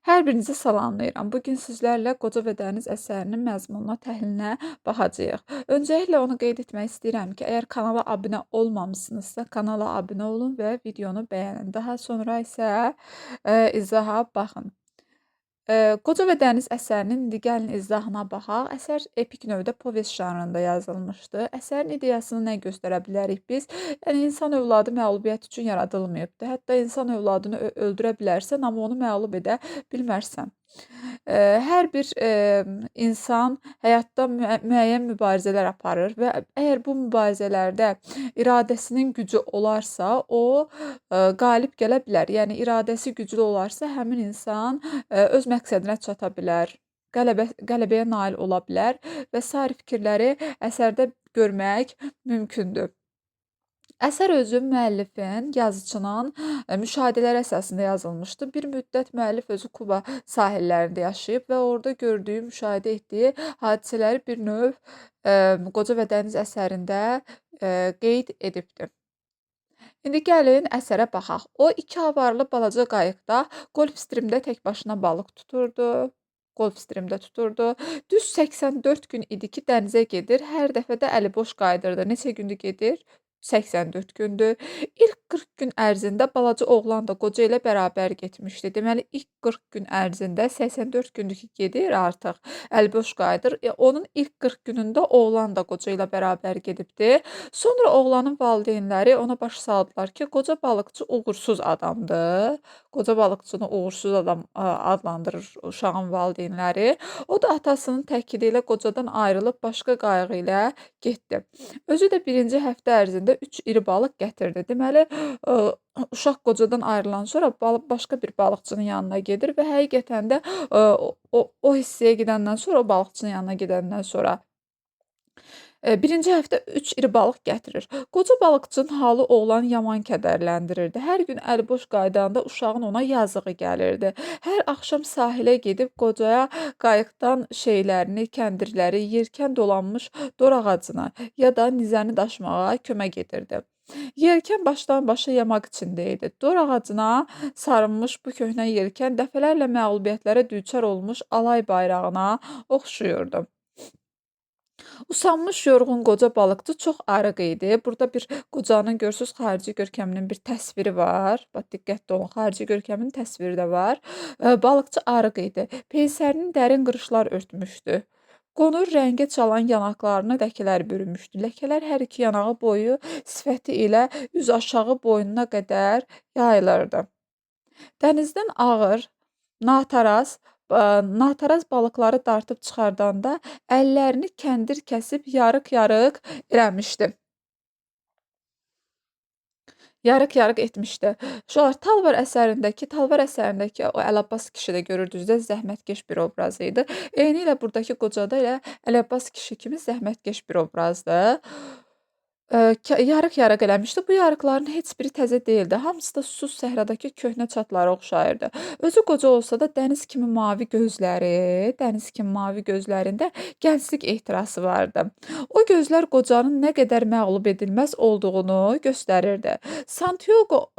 Hər birinizi salamlayıram. Bugün sizlərlə Qoca və Dəniz əsərinin məzmununa, təhlilinə baxacağıq. Öncəliklə onu qeyd etmək istəyirəm ki, əgər kanala abunə olmamısınızsa, kanala abunə olun və videonu bəyənin. Daha sonra isə izaha baxın. Qoca və Dəniz əsərinin indi gəlin izahına baxaq. Əsər epik növdə povest janrında yazılmışdı. Əsərin ideyasını nə göstərə bilərik biz? Yəni insan övladı məğlubiyyət üçün yaradılmayıbdı. Hətta insan övladını öldürə bilərsən, amma onu məğlub edə bilmərsən. Hər bir insan həyatda müəyyən mübarizələr aparır və əgər bu mübarizələrdə iradəsinin gücü olarsa, o qalib gələ bilər. Yəni iradəsi güclü olarsa, həmin insan öz məqsədinə çata bilər, qələbəyə nail ola bilər və sair fikirləri əsərdə görmək mümkündür. Əsər özü müəllifin, yazıçının müşahidələri əsasında yazılmışdı. Bir müddət müəllif özü Kuba sahillərində yaşayıb və orada gördüyü, müşahidə etdiyi hadisələri bir növ Qoca və Dəniz əsərində qeyd edibdir. İndi gəlin əsərə baxaq. O, 2 avarlı balaca qayıqda Golf Streamdə tək başına balıq tuturdu. Golf Streamdə tuturdu. Düz 84 gün idi ki, dənizə gedir. Hər dəfə də əliboş qayıdırdı. Neçə gündür gedir? 84 gündür. İlk 40 gün ərzində balaca oğlan da qoca ilə bərabər getmişdi. Deməli, ilk 40 gün ərzində 84 gündür ki, gedir artıq. Əliboş qayıdır. Onun ilk 40 günündə oğlan da qoca ilə bərabər gedibdi. Sonra oğlanın valideynləri ona baş saldılar ki, qoca balıqçı uğursuz adamdır. Qoca balıqçını uğursuz adam adlandırır uşağın valideynləri. O da atasının təkidi ilə qocadan ayrılıb başqa qayıq ilə getdi. Özü də birinci həftə ərzində 3 iri balıq gətirdi. Deməli, uşaq qocadan ayrılan sonra başqa bir balıqçının yanına gedir və həqiqətən də o hissəyə gedəndən sonra, o balıqçının yanına gedəndən sonra birinci həftə 3 iri balıq gətirir. Qoca balıqçının halı oğlanı yaman kədərləndirirdi. Hər gün əliboş qaydanda uşağın ona yazığı gəlirdi. Hər axşam sahilə gedib qocaya qayıqdan şeylərini, kəndirləri, yelkən dolanmış dor ağacına ya da nizəni daşımağa kömək edirdi. Yelkən başdan başa yamaq içində idi. Dor ağacına sarınmış bu köhnə yelkən dəfələrlə məğlubiyyətlərə düçar olmuş alay bayrağına oxşuyurdu. Usanmış, yorğun qoca balıqçı çox arıq idi. Burada bir qocanın görürsüz xarici görkəminin bir təsviri var. Bax, diqqətli olun, xarici görkəmin təsviri də var. Balıqçı arıq idi. Peysərini dərin qırışlar örtmüşdü. Qonur rəngə çalan yanaqlarını ləkələr bürümüşdü. Ləkələr hər iki yanağı boyu sifəti ilə üz aşağı boynuna qədər yayılırdı. Dənizdən ağır, nataraz balıqları dartıb çıxardanda əllərini kəndir kəsib yarıq-yarıq eləmişdi. Yarıq-yarıq etmişdi. Uşaqlar, Talvar əsərindəki o Əlabbas kişi də görürdünüz də zəhmətkeş bir obraz idi. Eynilə burdakı qocada elə Əlabbas kişi kimi zəhmətkeş bir obrazdır. Yarıq-yarıq eləmişdi. Bu yarıqların heç biri təzə deyildi. Hamısı da susuz səhradakı köhnə çatlara oxşayırdı. Özü qoca olsa da dəniz kimi mavi gözlərində gənclik ehtirası vardı. O gözlər qocanın nə qədər məğlub edilməz olduğunu göstərirdi. Santiago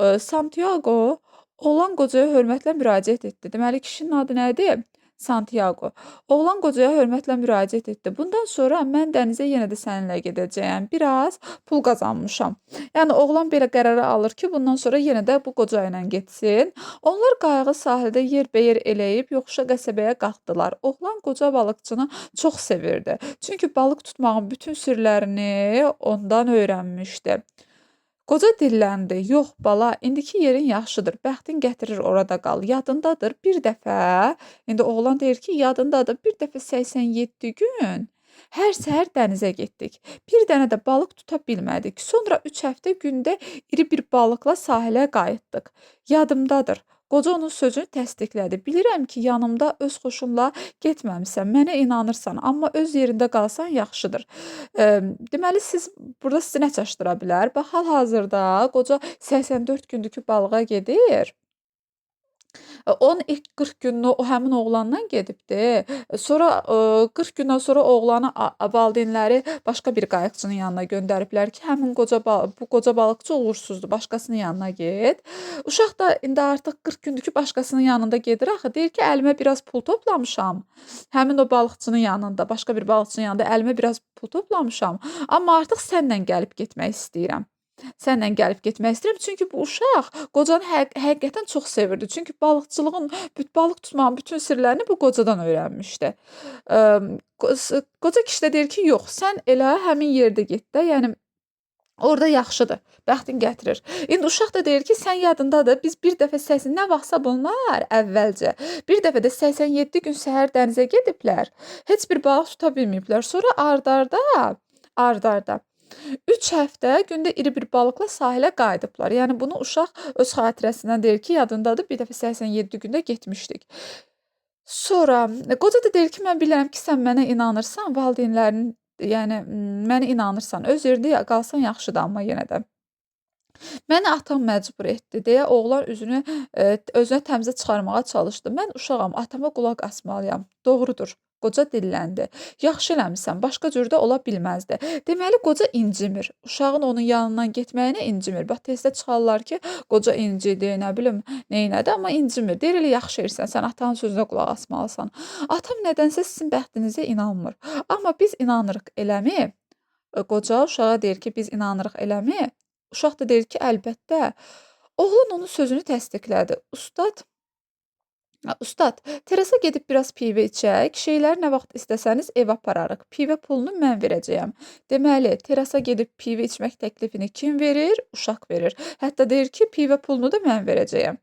oğlan qocaya hörmətlə müraciət etdi. Deməli, kişinin adı nədir? Santiago. Oğlan qocaya hörmətlə müraciət etdi. Bundan sonra mən dənizə yenə də səninlə gedəcəyəm. Biraz pul qazanmışam. Yəni oğlan belə qərara alır ki, bundan sonra yenə də bu qoca ilə getsin. Onlar qayığı sahildə yerbəyer eləyib yoxuşa qəsəbəyə qalxdılar. Oğlan qoca balıqçını çox sevirdi. Çünki balıq tutmağın bütün sirlərini ondan öyrənmişdi. Qoca dilləndi. Yox, bala, indiki yerin yaxşıdır. Bəxtin gətirir orada qal. Yadındadır, bir dəfə, indi oğlan deyir ki, yadındadır, bir dəfə 87 gün hər səhər dənizə getdik. Bir dənə də balıq tuta bilmədik. Sonra 3 həftə gündə iri bir balıqla sahilə qayıtdıq. Yadımdadır. Qoca onun sözünü təsdiqlədi. Bilirəm ki, yanımda öz xoşunla getməmisən, mənə inanırsan, amma öz yerində qalsan yaxşıdır. Deməli, burada sizi nə çaşdıra bilər? Bax, hal-hazırda qoca 84 gündür ki, balığa gedir. Onun ilk 40 gününü o həmin oğlandan gedibdi. Sonra 40 gündən sonra oğlanı valideynləri başqa bir qayıqçının yanına göndəriblər ki, həmin bu qoca balıqçı uğursuzdur, başqasının yanına get. Uşaq da indi artıq 40 gündür ki, başqasının yanında gedir axı. Deyir ki, əlimə biraz pul toplamışam. Həmin o balıqçının yanında, başqa bir balıqçının yanında əlimə biraz pul toplamışam. Amma artıq sənlə gəlib getmək istəyirəm. Sənlə gəlib getmək istəyirəm. Çünki bu uşaq qocanı həqiqətən çox sevirdi. Çünki balıqçılığın, balıq tutmağın bütün sirlərini bu qocadan öyrənmişdi. Qoca kişi də deyir ki, yox, sən elə həmin yerdə get də, yəni orada yaxşıdır. Bəxtin gətirir. İndi uşaq da deyir ki, sən yadındadır, biz bir dəfə nə vaxtsa bunlar əvvəlcə, bir dəfə də 87 gün səhər dənizə gediblər. Heç bir balıq tuta bilməyiblər. Sonra ardarda 3 həftə gündə iri bir balıqla sahilə qayıdıblar. Yəni bunu uşaq öz xatirəsindən deyir ki, yadındadır, bir dəfə 87 gündə getmişdik. Sonra qoca da deyir ki, mən bilirəm ki, sən mənə inanırsan, valideynlərin, yəni mənə inanırsan, öz yerdə qalsan yaxşıdır, amma yenə də. Məni atam məcbur etdi deyə oğlan özünə təmizə çıxarmağa çalışdı. Mən uşağam, atama qulaq asmalıyam. Doğrudur. Qoca dilləndi. Yaxşı eləmisən, başqa cür də ola bilməzdi. Deməli qoca incimir. Uşağın onun yanından getməyinə incimir. Bax tezdə çıxarlar ki, qoca incidi, nə bilim, neynədi, amma incimir. Deyir elə yaxşı edirsən, sən atanın sözünə qulaq asmalısan. Atam nədənsə sizin bəxtinizə inanmır. Amma biz inanırıq, eləmi? Qoca uşağa deyir ki, biz inanırıq, eləmi? Uşaq da deyir ki, əlbəttə. Oğlan onun sözünü təsdiqlədi. Ustad, terasa gedib biraz pivə içək, şeyləri nə vaxt istəsəniz evə apararıq. Pivə pulunu mən verəcəyəm. Deməli, terasa gedib pivə içmək təklifini kim verir? Uşaq verir. Hətta deyir ki, pivə pulunu da mən verəcəyəm.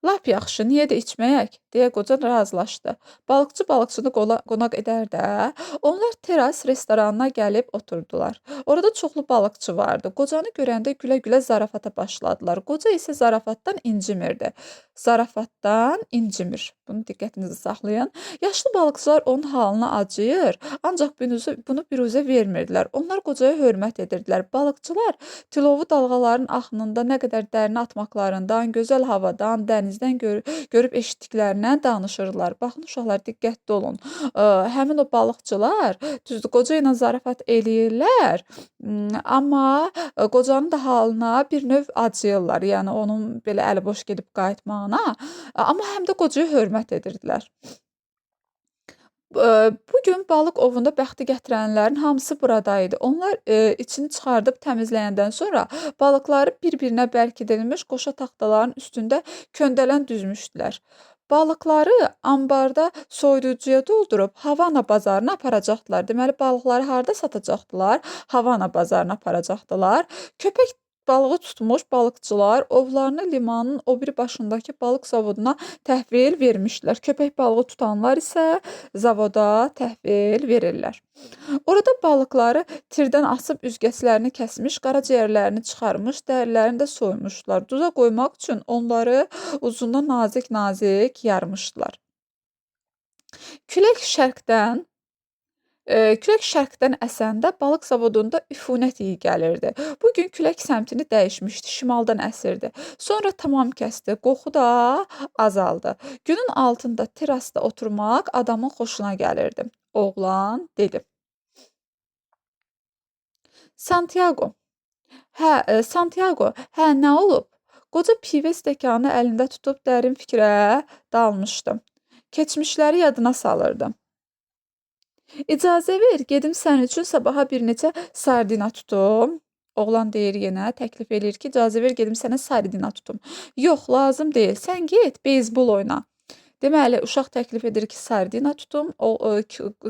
Lap yaxşı, niyə də içməyək? Deyə qoca razılaşdı. Balıqçı balıqçını qonaq edər də. Onlar teras restoranına gəlib oturdular. Orada çoxlu balıqçı vardı. Qocanı görəndə gülə-gülə zarafata başladılar. Qoca isə zarafatdan incimirdi. Zarafatdan incimir. Bunu diqqətinizi saxlayın. Yaşlı balıqçılar onun halına acıyır, ancaq bunu biruzə vermirdilər. Onlar qocaya hörmət edirdilər. Balıqçılar tilovu dalğaların axınında nə qədər dərinə atmaqlarından, gözəl havadan, dənizdən görüb eşitdiklərindən danışırdılar. Baxın uşaqlar, diqqətli olun. Həmin o balıqçılar düzdür, qoca ilə zarafat eləyirlər, amma qocanın da halına bir növ acıyırlar. Yəni onun belə əliboş gedib qayıtmağına, amma həm də qocaya hörmət edirdilər. Bu gün balıq ovunda bəxti gətirənlərin hamısı burada idi. Onlar içini çıxardıb təmizləyəndən sonra balıqları bir-birinə bərkidilmiş qoşa taxtaların üstündə köndələn düzmüşdülər. Balıqları ambarda soyuducuya doldurub Havana bazarına aparacaqdılar. Deməli, balıqları harda satacaqdılar? Havana bazarına aparacaqdılar. Köpək balığı tutmuş balıqçılar ovlarını limanın o biri başındakı balıq zavoduna təhvil vermişlər. Köpək balığı tutanlar isə zavoda təhvil verirlər. Orada balıqları tirdən asıb üzgəclərini kəsmiş, qaraciyərlərini çıxarmış, dərilərini də soymuşlar. Duza qoymaq üçün onları uzundan nazik-nazik yarmışdılar. Külək şərqdən əsəndə balıq zavodunda üfunət iyi gəlirdi. Bugün külək səmtini dəyişmişdi, şimaldan əsirdi. Sonra tamam kəsdi, qoxu da azaldı. Günün altında terasda oturmaq adamın xoşuna gəlirdi. Oğlan dedi. Santiago, nə olub? Qoca pivə stəkanı əlində tutub dərin fikrə dalmışdı. Keçmişləri yadına salırdı. İcazə ver, gedim sənin üçün sabaha bir neçə sardina tutum. Oğlan deyir yenə, təklif eləyir ki, icazə ver, gedim sənə sardina tutum. Yox, lazım deyil, sən get, beyzbol oyna. Deməli, uşaq təklif edir ki, sardina tutum.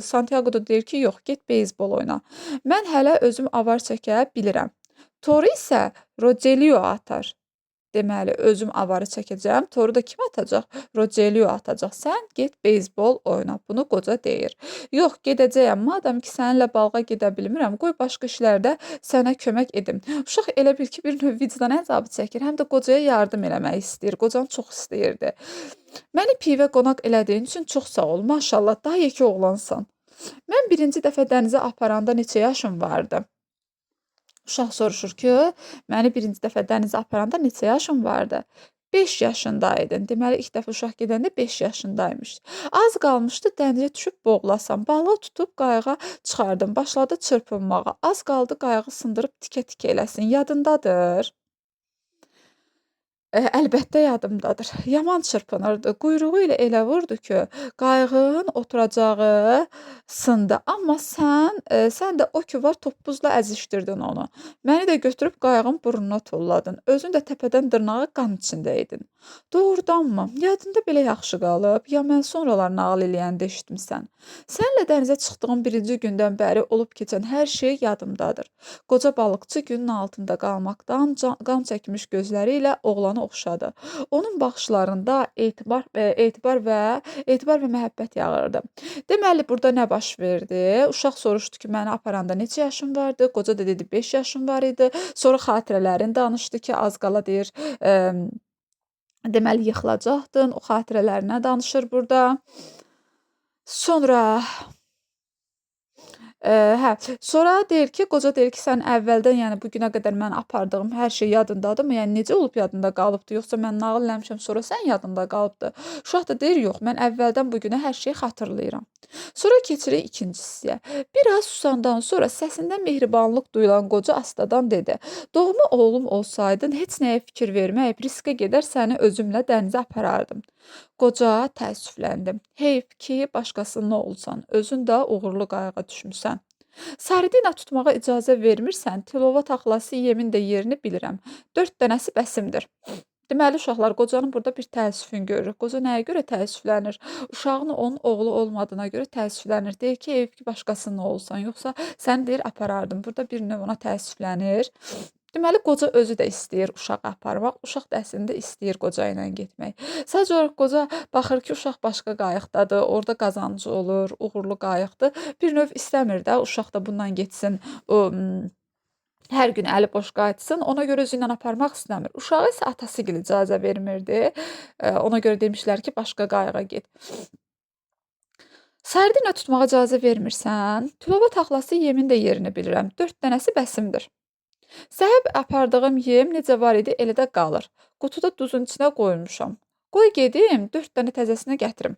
Santiago da deyir ki, yox, get beyzbol oyna. Mən hələ özüm avar çəkə bilirəm. Toru isə Rogelio atar. Deməli, özüm avarı çəkəcəm, toru da kim atacaq? Rogelio atacaq. Sən get beyzbol oyna. Bunu qoca deyir. Yox, gedəcəyəm. Madam ki, səninlə balığa gedə bilmirəm, qoy başqa işlərdə sənə kömək edim. Uşaq elə bil ki, bir növ vicdan əzabı çəkir, həm də qocaya yardım eləmək istəyir. Qocanı çox istəyirdi. Məni pivə qonaq elədiyin üçün çox sağ ol. Maşallah, daha yekə oğlansan. Mən birinci dəfə dənizə aparanda neçə yaşım vardı? Uşaq soruşur ki, məni birinci dəfə dənizə aparanda neçə yaşım vardı? 5 yaşındaydın. Deməli, ilk dəfə uşaq gedəndə 5 yaşındaymış. Az qalmışdı dənizə düşüb boğulasan. Balığı tutub qayığa çıxardın. Başladı çırpınmağa. Az qaldı qayığı sındırıb tikə-tikə eləsin. Yadındadır? Əlbəttə yadımdadır. Yaman çırpınırdı. Quyruğu ilə elə vurdu ki, qayığın oturacağı sındı. Amma sən də o ki var toppuzla əzişdirdin onu. Məni də götürüb qayığın burnuna tulladın. Özün də təpədən dırnağa qan içində idin. Doğrudanmı? Yadında belə yaxşı qalıb, ya mən sonralar nağıl eləyəndə eşitmisən? Səninlə dənizə çıxdığım birinci gündən bəri olub keçən hər şey yadımdadır. Qoca balıqçı günün altında qalmaqdan qan çəkmiş gözləri ilə oğlanı oxşadı. Onun baxışlarında etibar və məhəbbət yağırdı. Deməli, burada nə baş verdi? Uşaq soruşdu ki, məni aparanda neçə yaşın vardı? Qoca da dedi 5 yaşım var idi. Sonra xatirələrini danışdı ki, az qala deyir, deməli yıxılacaqdın. O xatirələrinə danışır burada. Sonra sonra deyir ki, qoca deyir ki, sən əvvəldən, yəni bu günə qədər mən apardığım hər şey yadındadırmı? Yəni necə olub yadında qalıbdı? Yoxsa mən nağıl eləmişəm, sonra sən yadında qalıbdı? Uşaq da deyir, yox, mən əvvəldən bu günə hər şeyi xatırlayıram. Sonra keçirik ikinci hissəyə. Bir az susandan sonra səsində mehribanlıq duyulan qoca astadan dedi: "Doğma oğlum olsaydın, heç nəyə fikir verməyib riskə gedər səni özümlə dənizə aparardım." Qoca təəssüfləndi. Heyf ki, başqasının oğlusan, özün də uğurlu qayığa düşmüsən. Sardina tutmağa icazə vermirsən, tilova taxlası yemin də yerini bilirəm. 4 dənəsi bəsimdir. Deməli, uşaqlar, qocanın burada bir təəssüfünü görürük. Qoca nəyə görə təəssüflənir? Uşağın onun oğlu olmadığına görə təəssüflənir. Deyir ki, heyf ki, başqasının oğlusan, yoxsa sən deyir aparardım. Burada bir növ ona təəssüflənir. Deməli, qoca özü də istəyir uşağı aparmaq. Uşaq da əslində istəyir qoca ilə getmək. Sadəcə olaraq qoca baxır ki, uşaq başqa qayıqdadır, orada qazancı olur, uğurlu qayıqdır. Bir növ istəmir də uşaq da bundan getsin, hər gün əli boş qayıtsın. Ona görə özü ilə aparmaq istəmir. Uşağı isə atası gilə icazə vermirdi. Ona görə demişlər ki, başqa qayığa get. Sardina tutmağa icazə vermirsən, tilova taxlası yemin də yerini bilirəm. 4 dənəsi bəsimdir. Səhər apardığım yem necə var idi, elə də qalır. Qutuda duzun içinə qoymuşam. Qoy gedim, 4 dənə təzəsini gətirim.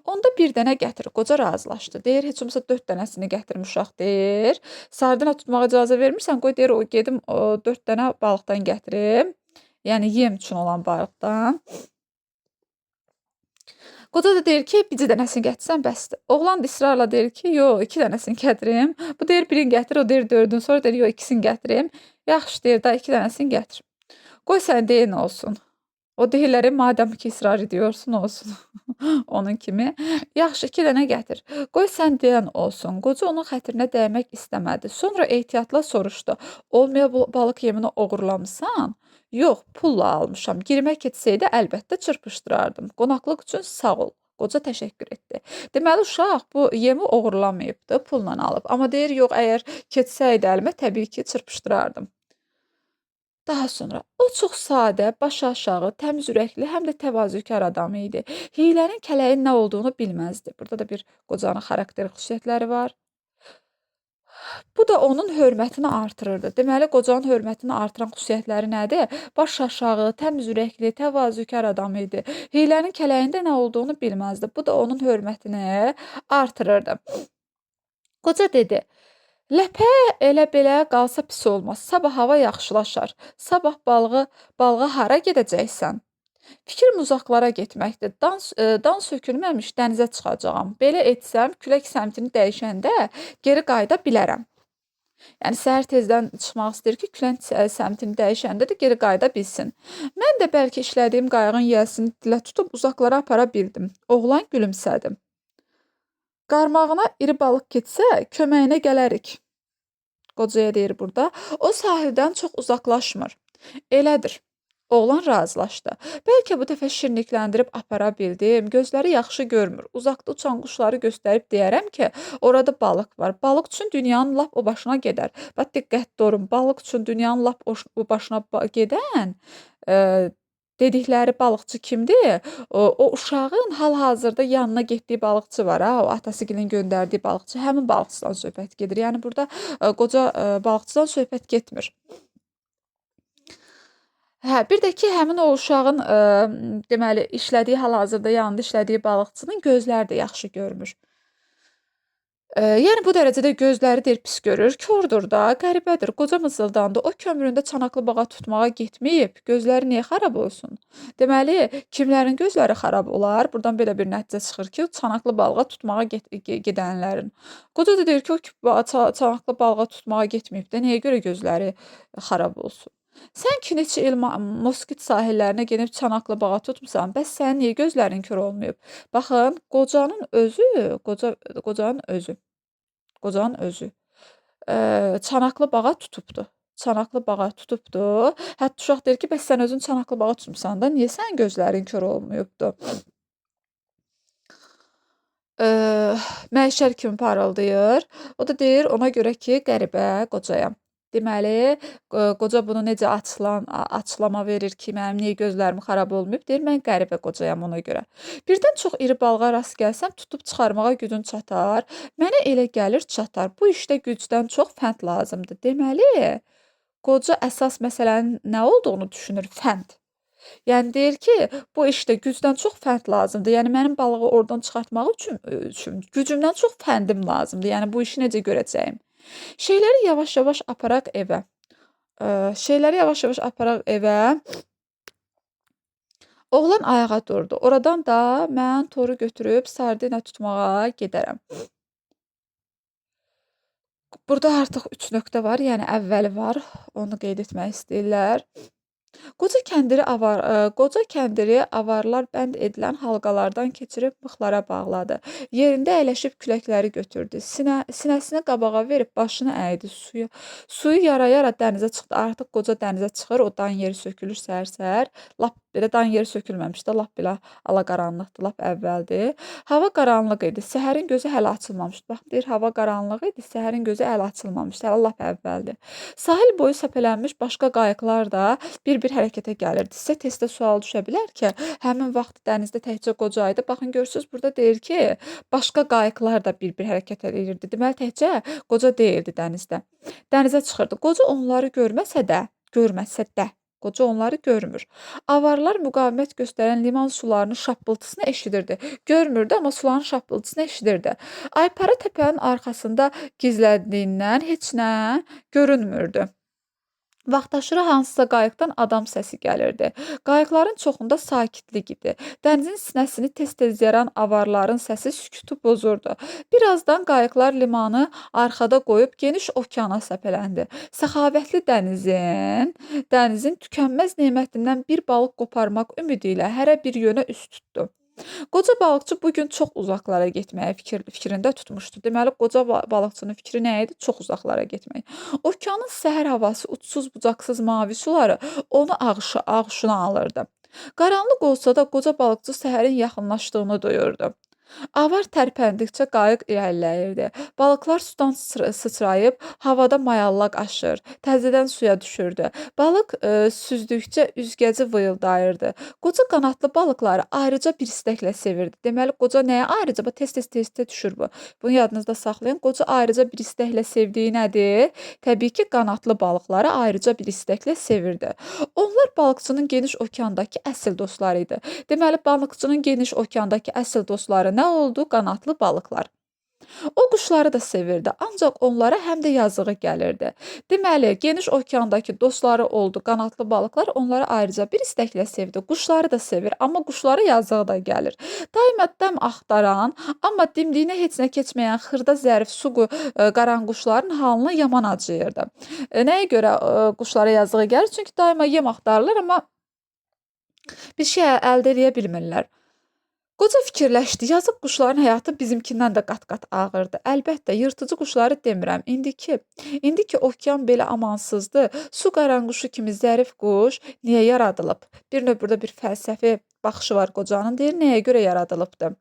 Onda bir dənə gətir. Qoca razılaşdı. Deyir, heç olmasa 4 dənəsini gətirim uşaq deyir. Sardina tutmağa icazə vermirsən, qoy deyir, o gedim o 4 dənə balıqdan gətirim. Yəni yem üçün olan balıqdan. Qoca da deyir ki, bircə dənəsini gətirsən bəsdir. Oğlan da israrla deyir ki, yox, 2 dənəsini gətirim. Bu deyir, birini gətir, o deyir 4-ünü. Sonra deyir, yox, ikisini gətirim. Yaxşı deyir, da 2 dənəsini gətir. Qoy sən deyin olsun. O deyirlər, madəm ki, israr ediyorsun, olsun. Onun kimi. Yaxşı, 2 dənə gətir. Qoy sən deyən olsun. Qoca onun xətrinə dəymək istəmədi. Sonra ehtiyatla soruşdu. Olmaya balıq yemini oğurlamısan? Yox, pulla almışam. Girmək etsəydi əlbəttə çırpışdırardım. Qonaqlıq üçün sağ ol. Qoca təşəkkür etdi. Deməli, uşaq bu yemi oğurlamayıbdı, pulla alıb. Amma deyir, yox, əgər ketsəydi əlimə, təbii ki, çırpışdırardım. Daha sonra o çox sadə, başı aşağı, təmiz ürəkli, həm də təvazökar adam idi. Hiylənin, kələyin nə olduğunu bilməzdi. Burada da bir qocanın xarakter xüsusiyyətləri var. Bu da onun hörmətini artırırdı. Deməli, qocanın hörmətini artıran xüsusiyyətləri nədir? Baş aşağı, təmiz ürəkli, təvazökar adam idi. Hiylənin, kələyin də nə olduğunu bilməzdi. Bu da onun hörmətini artırırdı. Qoca dedi: "Ləpə elə belə qalsa pis olmaz. Sabah hava yaxşılaşar. Sabah balığa hara gedəcəksən?" Fikrim uzaqlara getməkdir. Dan sökülməmiş dənizə çıxacağam. Belə etsəm, külək səmtini dəyişəndə geri qayıda bilərəm. Yəni səhər tezdən çıxmaq istəyir ki, külək səmtini dəyişəndə də geri qayıda bilsin. Mən də bəlkə işlədiyim qayığın yiyəsini dilə tutub uzaqlara apara bildim. Oğlan gülümsədi. Qarmağına iri balıq getsə, köməyinə gələrik. Qocaya deyir burada. O sahildən çox uzaqlaşmır. Elədir. Oğlan razılaşdı. Bəlkə bu dəfə şirinlikləndirib apara bildim. Gözləri yaxşı görmür. Uzaqda uçan quşları göstərib deyərəm ki, orada balıq var. Balıq üçün dünyanın lap o başına gedər. Bax, diqqətli olun. Balıq üçün dünyanın lap o başına gedən dedikləri balıqçı kimdir? O uşağın hal-hazırda yanına getdiyi balıqçı var, ha, o atasıgilin göndərdiyi balıqçı. Həmin balıqçıdan söhbət gedir. Yəni burada qoca balıqçıdan söhbət getmir. Hə, bir də ki, həmin o uşağın, deməli, işlədiyi hal-hazırda yanında işlədiyi balıqçının gözləri də yaxşı görmür. Yəni bu dərəcədə gözləri deyir pis görür, kordur da, qəribədir. Qoca mızıldandı. O kömründə çanaqlı bağa tutmağa getməyib, gözləri niyə xarab olsun? Deməli, kimlərin gözləri xarab olar? Burdan belə bir nəticə çıxır ki, çanaqlı balığa tutmağa gedənlərin. Qoca da deyir ki, o ki, çanaqlı balığa tutmağa getməyib də, nəyə görə gözləri xarab olsun? Sən ki, neçə il Moskit sahillərinə gedib çanaqlı bağa tutmusan, bəs sənin niyə gözlərin kor olmayıb? Baxın, qocanın özü. Qocanın özü, çanaqlı bağa tutubdu. Çanaqlı bağa tutubdu. Hətta uşaq deyir ki, bəs sən özün çanaqlı bağa tutmusan da, niyə sənin gözlərin kor olmayıbdı? Məşəl kimi parıldayır. O da deyir, ona görə ki, qəribə qocayam. Deməli, qoca bunu necə açıqlama verir ki, mənim niyə gözlərim xarab olmayıb? Deyir, mən qəribə qocayam ona görə. Birdən çox iri balığa rast gəlsəm, tutub çıxarmağa gücün çatar. Mənə elə gəlir çatar. Bu işdə gücdən çox fənd lazımdır. Deməli, qoca əsas məsələnin nə olduğunu düşünür, fənd. Yəni deyir ki, bu işdə gücdən çox fənd lazımdır. Yəni mənim balığı oradan çıxartmaq üçün gücümdən çox fəndim lazımdır. Yəni bu işi necə görəcəyim? Şeyləri yavaş-yavaş aparaq evə. Şeyləri yavaş-yavaş aparaq evə. Oğlan ayağa durdu. Oradan da mən toru götürüb sardina tutmağa gedərəm. Burada artıq 3 nöqtə var, yəni əvvəli var. Onu qeyd etmək istəyirlər. Qoca kəndiri avarlar bənd edilən halqalardan keçirib mıxlara bağladı. Yerində əyləşib küləkləri götürdü. Sinəsini qabağa verib başını əydi suya. Suyu yara-yara dənizə çıxdı. Artıq qoca dənizə çıxır, o dan yeri sökülür səhər-səhər. Lap belə dan yeri sökülməmiş də, lap belə alaqaranlıqdır, lap əvvəldir. Hava qaranlıq idi. Səhərin gözü hələ açılmamışdı. Bax, deyir, hava qaranlıq idi, səhərin gözü hələ açılmamışdı. Hələ lap əvvəldir. Sahil boyu səpələnmiş başqa qayıqlar da bir-bir hərəkətə gəlirdi. Sizə testdə sual düşə bilər ki, həmin vaxt dənizdə təkcə qoca idi. Baxın, görürsüz, burada deyir ki, başqa qayıqlar da bir-bir hərəkət edirdi. Deməli, təkcə qoca deyildi dənizdə. Dənizə çıxırdı. Qoca onları görməsə də, qoca onları görmür. Avarlar müqavimət göstərən liman sularının şappıltısını eşidirdi. Görmürdü, amma suların şappıltısını eşidirdi. Aypara təpənin arxasında gizləndiyindən heç nə görünmürdü. Vaxtaşırı hansısa qayıqdan adam səsi gəlirdi. Qayıqların çoxunda sakitlik idi. Dənizin sinəsini tez-tez yaran avarların səsi sükutu pozurdu. Birazdan qayıqlar limanı arxada qoyub geniş okeana səpələndi. Səxavətli dənizin tükənməz nemətindən bir balıq qoparmaq ümidi ilə hərə bir yönə üst tutdu. Qoca balıqçı bu gün çox uzaqlara getməyi fikrində tutmuşdu. Deməli, qoca balıqçının fikri nə idi? Çox uzaqlara getmək. Okeanın səhər havası, uçsuz-bucaqsız mavi suları onu ağuşuna alırdı. Qaranlıq olsa da qoca balıqçı səhərin yaxınlaşdığını duyurdu. Avar tərpəndikcə qayıq irəliləyirdi. Balıqlar sudan sıçrayıb havada mayallaq aşır, təzədən suya düşürdü. Balıq süzdükcə üzgəci vıyıldayırdı. Qoca qanadlı balıqları ayrıca bir istəklə sevirdi. Deməli, qoca nəyə ayrıca? Tez-tez düşür bu. Bunu yadınızda saxlayın. Qoca ayrıca bir istəklə sevdiyi nədir? Təbii ki, qanadlı balıqları ayrıca bir istəklə sevirdi. Onlar balıqçının geniş okeandakı əsl dostları idi. Deməli, balıqçının geniş okeandakı əsl dostları nə oldu? Qanadlı balıqlar. O quşları da sevirdi, ancaq onlara həm də yazığı gəlirdi. Deməli, geniş okeandakı dostları oldu, qanadlı balıqlar onları ayrıca bir istəklə sevdi. Quşları da sevir, amma quşlara yazığı da gəlir. Daima dəm axtaran, amma dimdiyinə heç nə keçməyən xırda zərif qaranquşların halına yaman acıyırdı. Nəyə görə quşlara yazığı gəlir? Çünki daima yem axtarırlar, amma bir şey əldə edə bilmirlər. Qoca fikirləşdi, yazıq quşların həyatı bizimkindən də qat-qat ağırdı. Əlbəttə, yırtıcı quşları demirəm. İndi ki okean belə amansızdır, su qaranquşu kimi zərif quş niyə yaradılıb? Bir növ burada bir fəlsəfi baxışı var qocanın. Deyir, nəyə görə yaradılıbdı?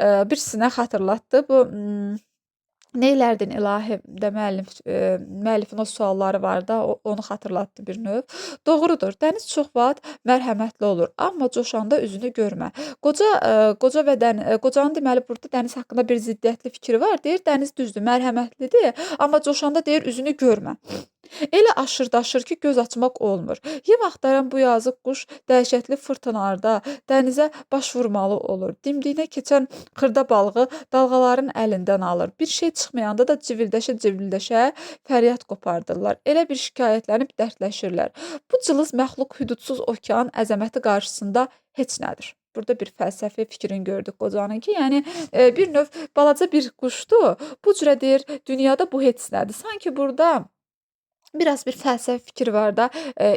Birisinə xatırlatdı. Bu Neylərdin ilahi də müəllifin o sualları var da, onu xatırlatdı bir növ. Doğrudur, dəniz çox vaxt mərhəmətli olur, amma coşanda üzünü görmə. Qocanın deməli burada dəniz haqqında bir ziddiyyətli fikri var. Deyir, dəniz düzdür, mərhəmətlidir, amma coşanda deyir üzünü görmə. Elə aşırdaşır ki, göz açmaq olmur. Yem axtaran bu yazıq quş dəhşətli fırtınalarda dənizə baş vurmalı olur. Dimdiyinə keçən xırda balığı dalğaların əlindən alır. Bir şey çıxmayanda da civildəşə-civildəşə fəryad qopardırlar. Elə bir şikayətlənib dərdləşirlər. Bu cılız məxluq hüdudsuz okean əzəməti qarşısında heç nədir. Burada bir fəlsəfi fikrini gördük qocanın ki, yəni bir növ balaca bir quşdur. Bu cürə deyir, dünyada bu heç nədir. Sanki burada biraz bir fəlsəfi fikir var da,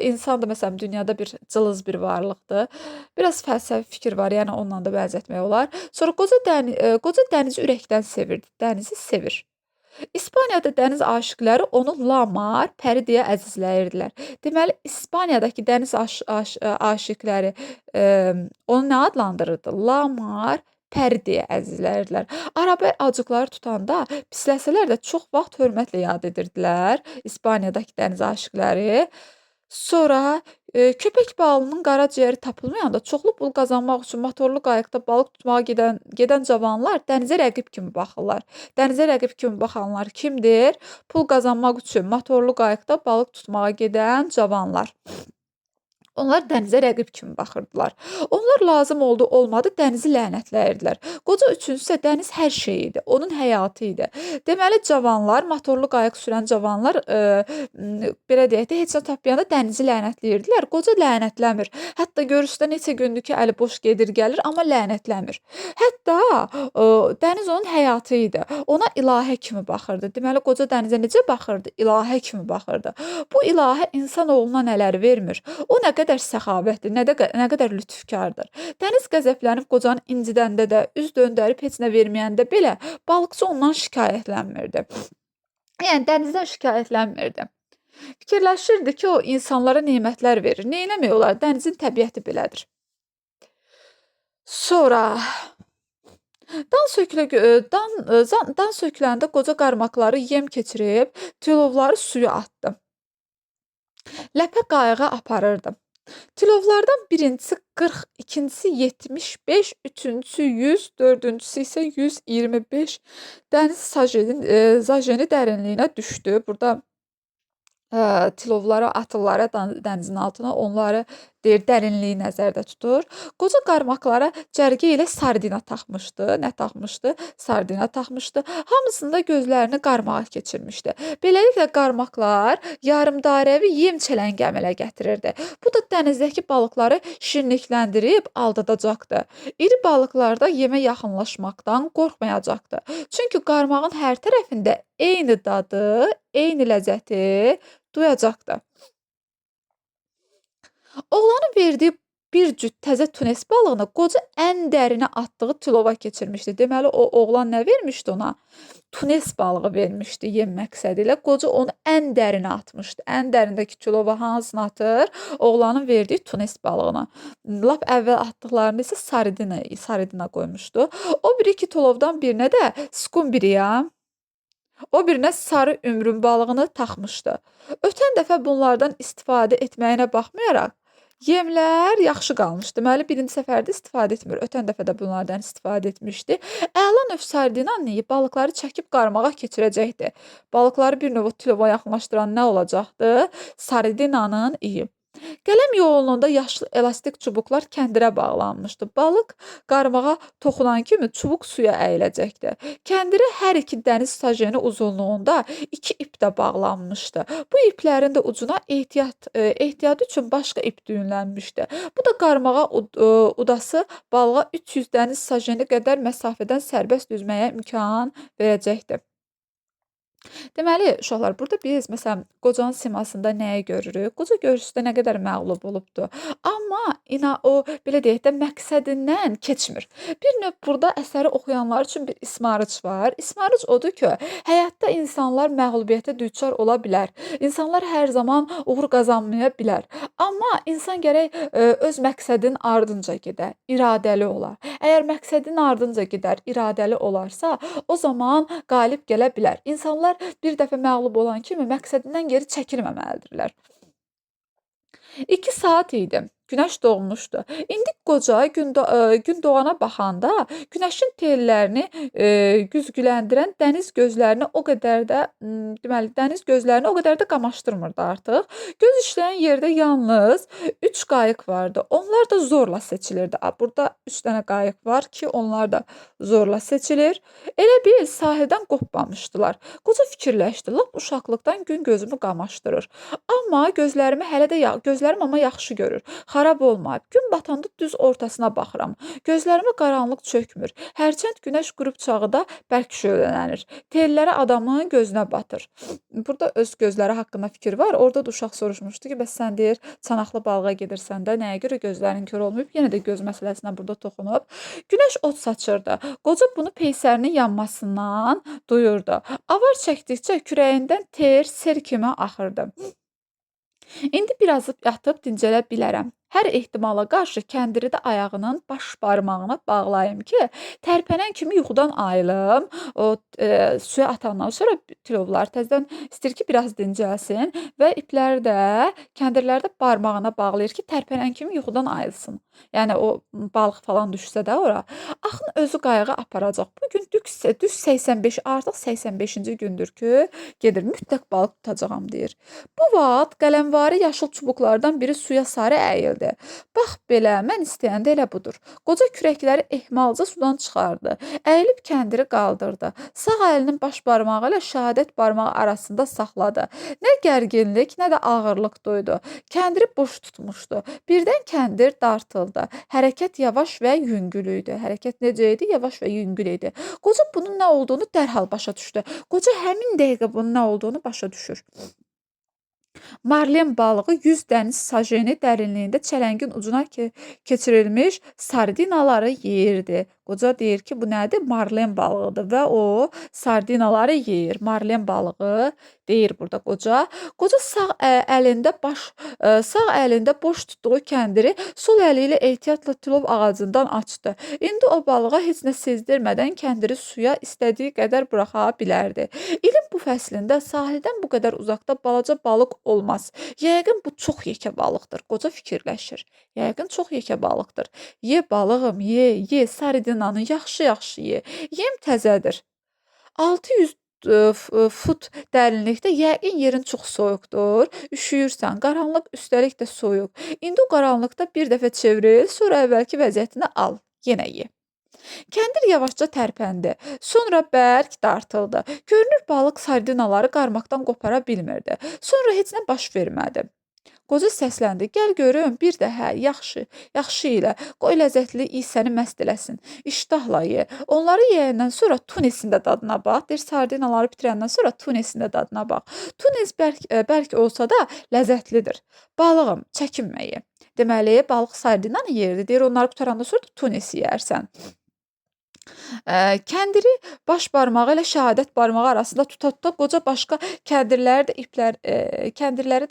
insan da məsələn dünyada bir cılız bir varlıqdır. Biraz fəlsəfi fikir var, yəni onunla da bənzətmək olar. Sonra qoca dənizi ürəkdən sevirdi. Dənizi sevir. İspaniyada dəniz aşiqləri onu Lamar, pəri deyə əzizləyirdilər. Deməli, İspaniyadakı dəniz aşiqləri onu nə adlandırırdı? Lamar, pəri deyə əzizləyirdilər. Arabir acıqları tutanda pisləsələr də çox vaxt hörmətlə yad edirdilər İspaniyadakı dəniz aşiqləri. Sonra köpək balığının qaraciyəri tapılmayanda çoxlu pul qazanmaq üçün motorlu qayıqda balıq tutmağa gedən cavanlar dənizə rəqib kimi baxırlar. Dənizə rəqib kimi baxanlar kimdir? Pul qazanmaq üçün motorlu qayıqda balıq tutmağa gedən cavanlar. Onlar dənizə rəqib kimi baxırdılar. Onlar lazım oldu, olmadı, dənizi lənətləyirdilər. Qoca üçün isə dəniz hər şey idi, onun həyatı idi. Deməli, cavanlar, motorlu qayıq sürən cavanlar, belə deyək də, heç nə tapmayanda dənizi lənətləyirdilər. Qoca lənətləmir. Hətta görüşdə neçə gündür ki, əli boş gedir, gəlir, amma lənətləmir. Hətta dəniz onun həyatı idi. Ona ilahə kimi baxırdı. Deməli, qoca dənizə necə baxırdı? İlahə kimi baxırdı. Bu ilahə insanoğluna nələr vermir? O nə qədər səxavətli, nə qədər lütfkardır. Dəniz qəzəblənib qocanı incidəndə də, üz döndərib heç nə verməyəndə belə balıqçı ondan şikayətlənmirdi. Yəni dənizdən şikayətlənmirdi. Fikirləşirdi ki, o insanlara nemətlər verir. Neynəmək olar? Dənizin təbiəti belədir. Sonra dan söküləndə qoca qarmaqları yem keçirib tilovları suya atdı. Ləpə qayığa aparırdı. Tilovlardan birincisi 40, ikincisi 75, üçüncüsü 100, dördüncüsü isə 125 dəniz sajeni dərinliyinə düşdü. Burada tilovları atırlar dənizin altına, onları deyir dərinliyi nəzərdə tutur. Qoca qarmaqlara cərgə ilə sardina taxmışdı. Nə taxmışdı? Sardina taxmışdı. Hamısında gözlərini qarmağa keçirmişdi. Beləliklə qarmaqlar yarımdairəvi yem çələngə əmələ gətirirdi. Bu da dənizdəki balıqları şirinlikləndirib aldadacaqdı. İri balıqlar da yemə yaxınlaşmaqdan qorxmayacaqdı. Çünki qarmağın hər tərəfində eyni dadı, eyni ləzzəti duyacaqdı. Oğlanın verdiyi bir cüt təzə tunes balığını qoca ən dərinə atdığı tilova keçirmişdi. Deməli, o oğlan nə vermişdi ona? Tunes balığı vermişdi yem məqsədi ilə. Qoca onu ən dərinə atmışdı. Ən dərindəki tilova hansını atır? Oğlanın verdiyi tunes balığını. Lap əvvəl atdıqlarını isə saridina qoymuşdu. O biri iki tilovdan birinə də skumbriya, o birinə sarı ümrün balığını taxmışdı. Ötən dəfə bunlardan istifadə etməyinə baxmayaraq, yemlər yaxşı qalmış. Deməli, birinci səfərdə istifadə etmir. Ötən dəfə də bunlardan istifadə etmişdi. Əla növ sardinanın iyi balıqları çəkib qarmağa keçirəcəkdi. Balıqları bir növ tilova yaxınlaşdıran nə olacaqdı? Sardinanın iyi. Qələm yoğunluğunda yaşlı elastik çubuqlar kəndirə bağlanmışdı. Balıq qarmağa toxunan kimi çubuq suya əyiləcəkdi. Kəndirə hər iki dəniz sajeni uzunluğunda 2 ip də bağlanmışdı. Bu iplərin də ucuna ehtiyatı üçün başqa ip düyünlənmişdi. Bu da qarmağa udası balığa 300 dəniz sajeni qədər məsafədən sərbəst üzməyə imkan verəcəkdi. Deməli, uşaqlar, burada biz məsələn qocanın simasında nəyi görürük? Qoca görüşdə nə qədər məğlub olubdu. Amma o belə deyək də məqsədindən keçmir. Bir növ burada əsəri oxuyanlar üçün bir ismarıc var. İsmarıc odur ki, həyatda insanlar məğlubiyyətə düçar ola bilər. İnsanlar hər zaman uğur qazanmaya bilər. Amma insan gərək öz məqsədinin ardınca gedə, iradəli ola. Əgər məqsədinin ardınca gedər, iradəli olarsa, o zaman qalib gələ bilər. İnsanlar bir dəfə məğlub olan kimi məqsədindən geri çəkilməməlidirlər. 2 saat idi. Günəş doğmuşdu. İndi qoca gün doğana baxanda günəşin tellərini güzgüləndirən dəniz gözlərini o qədər də deməli dəniz gözlərini o qədər də qamaşdırmırdı artıq. Göz işləyən yerdə yalnız 3 qayıq vardı. Onlar da zorla seçilirdi. Burada 3 dənə qayıq var ki, onlar da zorla seçilir. Elə bil sahildən qopmamışdılar. Qoca fikirləşdi. Lap uşaqlıqdan gün gözümü qamaşdırır. Amma gözlərim amma yaxşı görür. Xarab olmayıb. Gün batanda düz ortasına baxıram. Gözlərimə qaranlıq çökmür. Hərçənd günəş qürub çağı da bərk şöhlələnir. Telləri adamın gözünə batır. Burada öz gözləri haqqında fikir var. Orada da uşaq soruşmuşdu ki, bəs sən deyir, çanaqlı balığa gedirsən də, nəyə görə gözlərin kör olmayıb? Yenə də göz məsələsinə burada toxunub. Günəş od saçırdı. Qoca bunu peysərinin yanmasından duyurdu. Avar çəkdikcə kürəyindən ter, sel kimi axırdı. İndi biraz yatıb dincələ bilərəm. Hər ehtimala qarşı kəndiri də ayağının baş barmağına bağlayım ki, tərpənən kimi yuxudan ayılım. O suya atandan sonra tilovlar təzədən istəyir ki, biraz dincəlsin və ipləri də, kəndirləri də barmağına bağlayır ki, tərpənən kimi yuxudan ayılsın. Yəni o balıq falan düşsə də ora, axın özü qayığı aparacaq. Bu gün düz 85, artıq 85-ci gündür ki, gedir mütləq balıq tutacağam deyir. Bu vaxt qələmvari yaşıl çubuqlardan biri suya sarı əyildi. Bax belə, mən istəyəndə elə budur. Qoca kürəkləri ehmalca sudan çıxardı. Əyilib kəndiri qaldırdı. Sağ əlinin baş barmağı ilə şəhadət barmağı arasında saxladı. Nə gərginlik, nə də ağırlıq duydu. Kəndiri boş tutmuşdu. Birdən kəndir dartıldı. Hərəkət yavaş və yüngül idi. Hərəkət necə idi? Yavaş və yüngül idi. Qoca bunun nə olduğunu dərhal başa düşdü. Qoca həmin dəqiqə bunun nə olduğunu başa düşür. Marlen balığı 100 dəniz sajeni dərinliyində çələngin ucuna keçirilmiş sardinaları yeyirdi. Qoca deyir ki, bu nədir? Marlen balığıdır və o sardinaları yeyir. Marlen balığı deyir burada qoca. Qoca sağ əlində boş tutduğu kəndiri sol əli ilə ehtiyatla tilov ağacından açdı. İndi o balığa heç nə sezdirmədən kəndiri suya istədiyi qədər buraxa bilərdi. İlin bu fəslində sahildən bu qədər uzaqda balaca balıq olmaz. Yəqin bu çox yekə balıqdır. Qoca fikirləşir. Yəqin çox yekə balıqdır. Ye balığım, ye, sardinanı yaxşı-yaxşı ye. Yem təzədir. 600 fut dərinlikdə yəqin yerin çox soyuqdur. Üşüyürsən, qaranlıq üstəlik də soyuq. İndi o qaranlıqda bir dəfə çevril, sonra əvvəlki vəziyyətini al. Yenə ye. Kəndir yavaşca tərpəndi. Sonra bərk dartıldı. Görünür balıq sardinaları qarmaqdan qopara bilmirdi. Sonra heç nə baş vermədi. Qoca səsləndi. Gəl görüm, bir də hə, yaxşı ilə. Qoy ləzzətli iy səni məst eləsin. İştahla ye. Onları yeyəndən sonra tunesin də dadına bax. Deyir, sardinaları bitirəndən sonra tunesin də dadına bax. Tunes bərk olsa da ləzzətlidir. Balığım, çəkinmə ye. Deməli, balıq sardinanı yerdi. Deyir, onları qutaranda sonra da tunesi yeyərsən. Kəndiri baş barmağı ilə şəhadət barmağı arasında tuta-tuta qoca başqa kəndirləri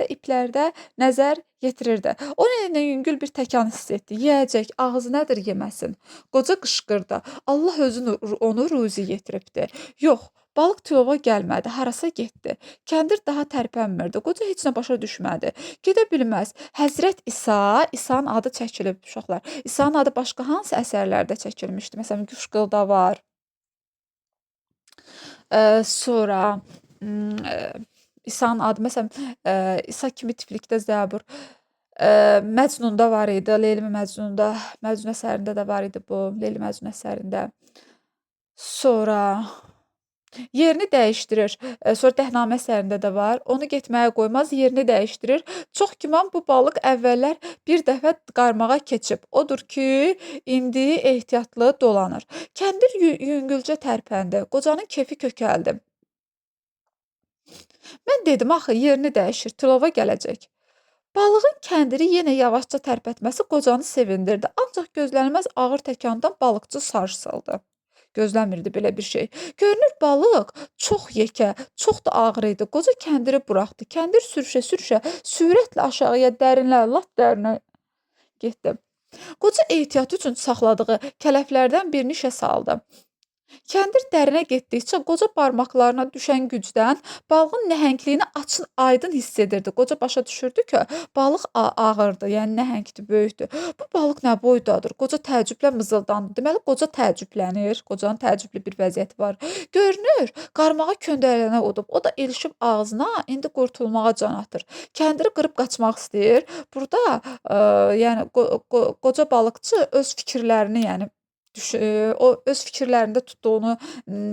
də iplərdə nəzər yetirirdi. O nə yüngül bir təkan hiss etdi. Yeyəcək, ağzı nədir yeməsin. Qoca qışqırdı. Allah özü onu ruzi yetiribdi. Yox, balıq tilova gəlmədi, harasa getdi. Kəndir daha tərpənmirdi. Qoca heç nə başa düşmədi. Gedə bilməz. Həzrət İsa'nın adı çəkilib uşaqlar. İsa'nın adı başqa hansı əsərlərdə çəkilmişdi? Məsələn, Quşqılda var. Sonra İsa'nın adı, məsələn, İsa kimi tiflikdə Zəbur. Məcnunda var idi, Leyli Məcnunda, Məcnun əsərində də var idi bu, Leyli Məcnun əsərində. Sonra yerini dəyişdirir. Sonra Dəhnamə əsərində də var. Onu getməyə qoymaz, yerini dəyişdirir. Çox güman bu balıq əvvəllər bir dəfə qarmağa keçib. Odur ki, indi ehtiyatlı dolanır. Kəndir yüngülcə tərpəndi. Qocanın kefi kökəldi. Mən dedim, axı yerini dəyişir, tilova gələcək. Balığın kəndiri yenə yavaşca tərpətməsi qocanı sevindirdi. Ancaq gözlənilməz ağır təkandan balıqçı sarsıldı. Gözləmirdi belə bir şey. Görünür balıq çox yekə, çox da ağır idi. Qoca kəndiri buraxdı. Kəndir sürüşə-sürüşə sürətlə aşağıya, lap dərinə getdi. Qoca ehtiyat üçün saxladığı kələflərdən birini işə saldı. Kəndir dərinə getdikcə qoca barmaqlarına düşən gücdən balığın nəhəngliyini açıq-aydın hiss edirdi. Qoca başa düşürdü ki, balıq ağırdır, yəni nəhəngdir, böyükdür. Bu balıq nə boydadır? Qoca təəccüblə mızıldandı. Deməli, qoca təəccüblənir. Qocanın təəccüblü bir vəziyyəti var. Görünür, qarmağa köndələnə udub. O da ilişib ağzına, indi qurtulmağa can atır. Kəndiri qırıb qaçmaq istəyir. Burada, yəni qoca balıqçı öz fikirlərini, yəni o öz fikirlərində tutduğunu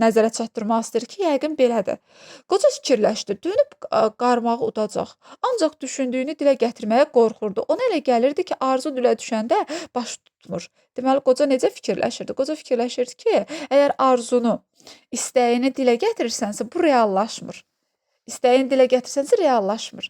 nəzərə çatdırmaq istəyir ki, yəqin belədir. Qoca fikirləşdi, dönüb qarmağı udacaq. Ancaq düşündüyünü dilə gətirməyə qorxurdu. Ona elə gəlirdi ki, arzu dilə düşəndə baş tutmur. Deməli, qoca necə fikirləşirdi? Qoca fikirləşirdi ki, əgər arzunu, istəyini dilə gətirirsənsə, bu reallaşmır. İstəyini dilə gətirsənsə reallaşmır.